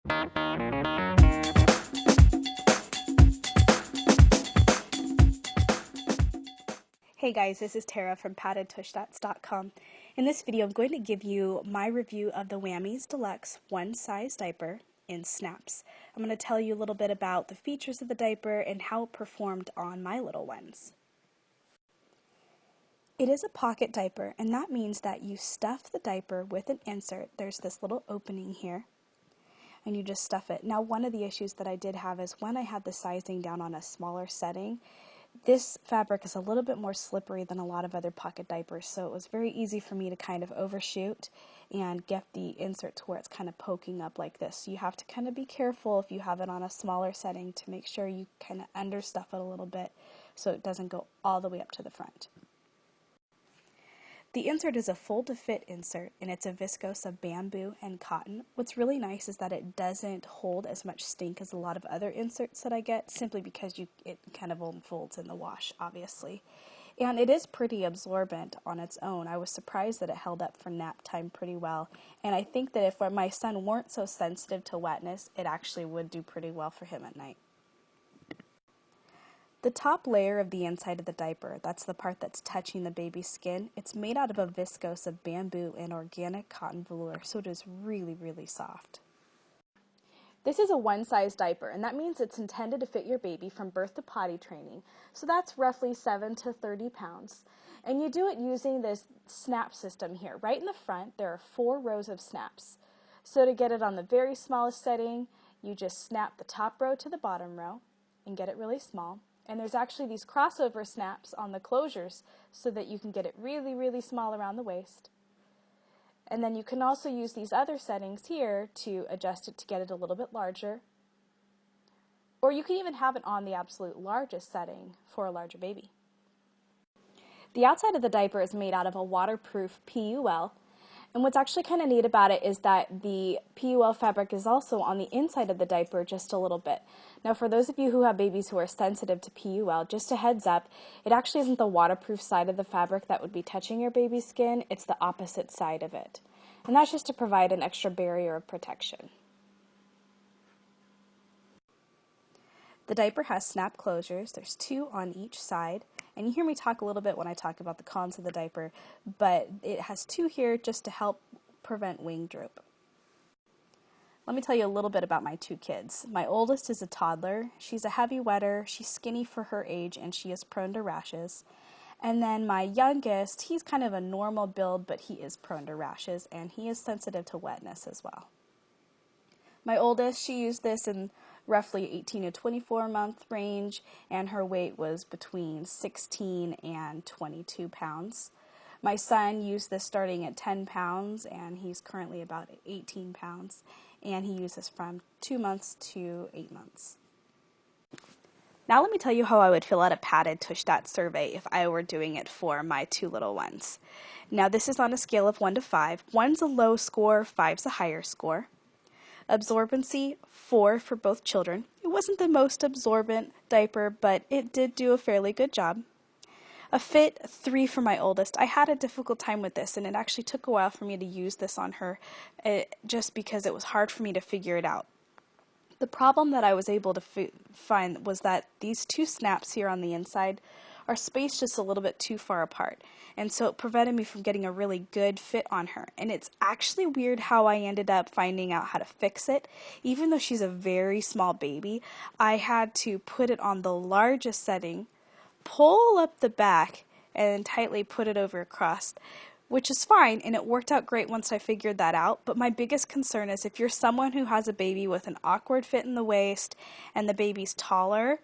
Hey guys, this is Tara from paddedtushdats.com. In this video, I'm going to give you my review of the Wahmies Deluxe one size diaper in snaps. I'm going to tell you a little bit about the features of the diaper and how it performed on my little ones. It is a pocket diaper, and that means that you stuff the diaper with an insert. There's this little opening here, and you just stuff it. Now, one of the issues that I did have is when I had the sizing down on a smaller setting, this fabric is a little bit more slippery than a lot of other pocket diapers, so it was very easy for me to kind of overshoot and get the insert to where it's kind of poking up like this. So you have to kind of be careful if you have it on a smaller setting to make sure you kind of understuff it a little bit so it doesn't go all the way up to the front. The insert is a fold-to-fit insert, and it's a viscose of bamboo and cotton. What's really nice is that it doesn't hold as much stink as a lot of other inserts that I get, simply because it kind of folds in the wash, obviously. And it is pretty absorbent on its own. I was surprised that it held up for nap time pretty well, and I think that if my son weren't so sensitive to wetness, it actually would do pretty well for him at night. The top layer of the inside of the diaper, that's the part that's touching the baby's skin, it's made out of a viscose of bamboo and organic cotton velour, so it is really, really soft. This is a one-size diaper, and that means it's intended to fit your baby from birth to potty training, so that's roughly 7 to 30 pounds. And you do it using this snap system here. Right in the front, there are 4 rows of snaps. So to get it on the very smallest setting, you just snap the top row to the bottom row and get it really small. And there's actually these crossover snaps on the closures so that you can get it really, really small around the waist. And then you can also use these other settings here to adjust it to get it a little bit larger. Or you can even have it on the absolute largest setting for a larger baby. The outside of the diaper is made out of a waterproof PUL. And what's actually kind of neat about it is that the PUL fabric is also on the inside of the diaper just a little bit. Now, for those of you who have babies who are sensitive to PUL, just a heads up, it actually isn't the waterproof side of the fabric that would be touching your baby's skin, it's the opposite side of it. And that's just to provide an extra barrier of protection. The diaper has snap closures. There's 2 on each side. And you hear me talk a little bit when I talk about the cons of the diaper, but it has 2 here just to help prevent wing droop. Let me tell you a little bit about my 2 kids. My oldest is a toddler. She's a heavy wetter, she's skinny for her age, and she is prone to rashes. And then my youngest, he's kind of a normal build, but he is prone to rashes, and he is sensitive to wetness as well. My oldest, she used this in roughly 18 to 24 month range, and her weight was between 16 and 22 pounds. My son used this starting at 10 pounds, and he's currently about 18 pounds, and he used this from 2 months to 8 months. Now let me tell you how I would fill out a padded tush dot survey if I were doing it for my 2 little ones. Now this is on a scale of 1 to 5. 1's a low score, 5's a higher score. Absorbency, 4 for both children. It wasn't the most absorbent diaper, but it did do a fairly good job. A fit, 3 for my oldest. I had a difficult time with this, and it actually took a while for me to use this on her, just because it was hard for me to figure it out. The problem that I was able to find was that these 2 snaps here on the inside are spaced just a little bit too far apart, and so it prevented me from getting a really good fit on her. And it's actually weird how I ended up finding out how to fix it. Even though she's a very small baby, I had to put it on the largest setting, pull up the back, and tightly put it over across, which is fine, and it worked out great once I figured that out. But my biggest concern is if you're someone who has a baby with an awkward fit in the waist and the baby's taller,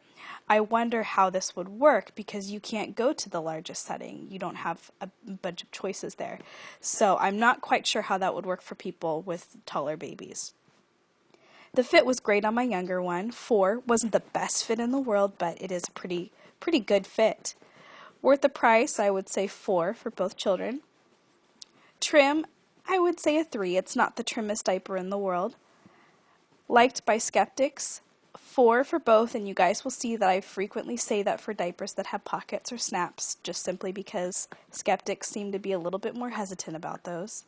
I wonder how this would work, because you can't go to the largest setting. You don't have a bunch of choices there. So I'm not quite sure how that would work for people with taller babies. The fit was great on my younger one. 4 wasn't the best fit in the world, but it is a pretty good fit. Worth the price, I would say 4 for both children. Trim, I would say a 3. It's not the trimmest diaper in the world. Liked by skeptics, 4 for both, and you guys will see that I frequently say that for diapers that have pockets or snaps, just simply because skeptics seem to be a little bit more hesitant about those.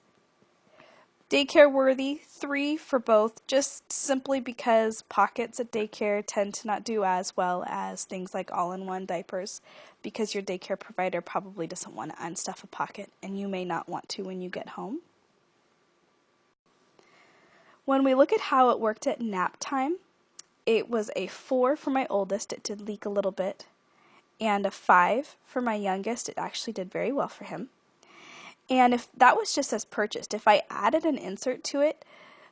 Daycare worthy, 3 for both, just simply because pockets at daycare tend to not do as well as things like all-in-one diapers, because your daycare provider probably doesn't want to unstuff a pocket, and you may not want to when you get home. When we look at how it worked at nap time, it was a 4 for my oldest, it did leak a little bit, and a 5 for my youngest, it actually did very well for him. And if that was just as purchased, if I added an insert to it,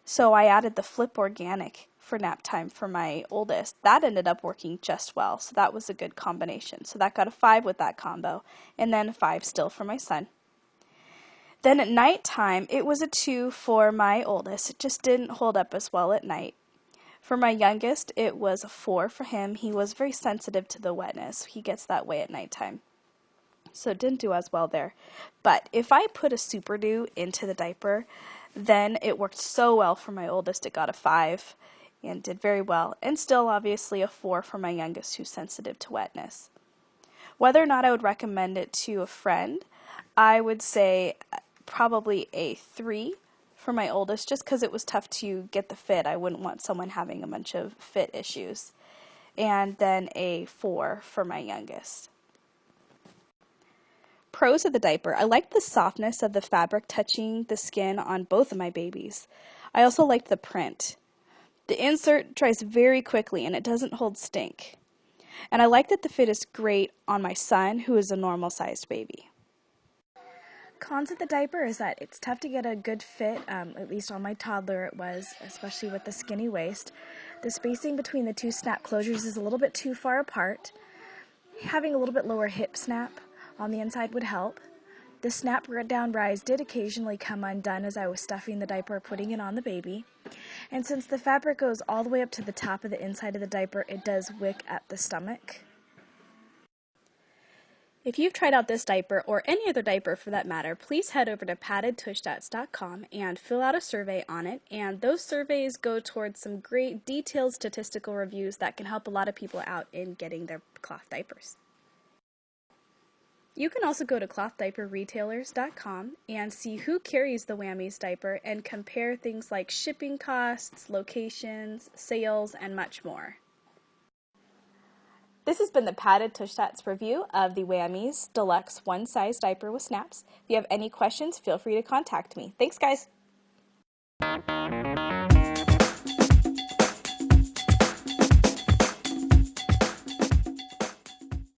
so I added the Flip Organic for nap time for my oldest, that ended up working just well, so that was a good combination. So that got a 5 with that combo, and then 5 still for my son. Then at nighttime, it was a 2 for my oldest. It just didn't hold up as well at night. For my youngest, it was a 4 for him. He was very sensitive to the wetness. He gets that way at nighttime. So it didn't do as well there. But if I put a Super Dew into the diaper, then it worked so well for my oldest. It got a 5 and did very well. And still obviously a 4 for my youngest who's sensitive to wetness. Whether or not I would recommend it to a friend, I would say probably a 3 for my oldest, just because it was tough to get the fit. I wouldn't want someone having a bunch of fit issues. And then a 4 for my youngest. Pros of the diaper. I liked the softness of the fabric touching the skin on both of my babies. I also liked the print. The insert dries very quickly and it doesn't hold stink. And I like that the fit is great on my son, who is a normal sized baby. Cons of the diaper is that it's tough to get a good fit, at least on my toddler it was, especially with the skinny waist. The spacing between the two snap closures is a little bit too far apart. Having a little bit lower hip snap on the inside would help. The snap down rise did occasionally come undone as I was stuffing the diaper or putting it on the baby. And since the fabric goes all the way up to the top of the inside of the diaper, it does wick at the stomach. If you've tried out this diaper, or any other diaper for that matter, please head over to paddedtushstats.com and fill out a survey on it, and those surveys go towards some great detailed statistical reviews that can help a lot of people out in getting their cloth diapers. You can also go to clothdiaperretailers.com and see who carries the Wahmies diaper and compare things like shipping costs, locations, sales, and much more. This has been the Padded Tush Stats review of the Wahmies Deluxe one-size diaper with snaps. If you have any questions, feel free to contact me. Thanks, guys!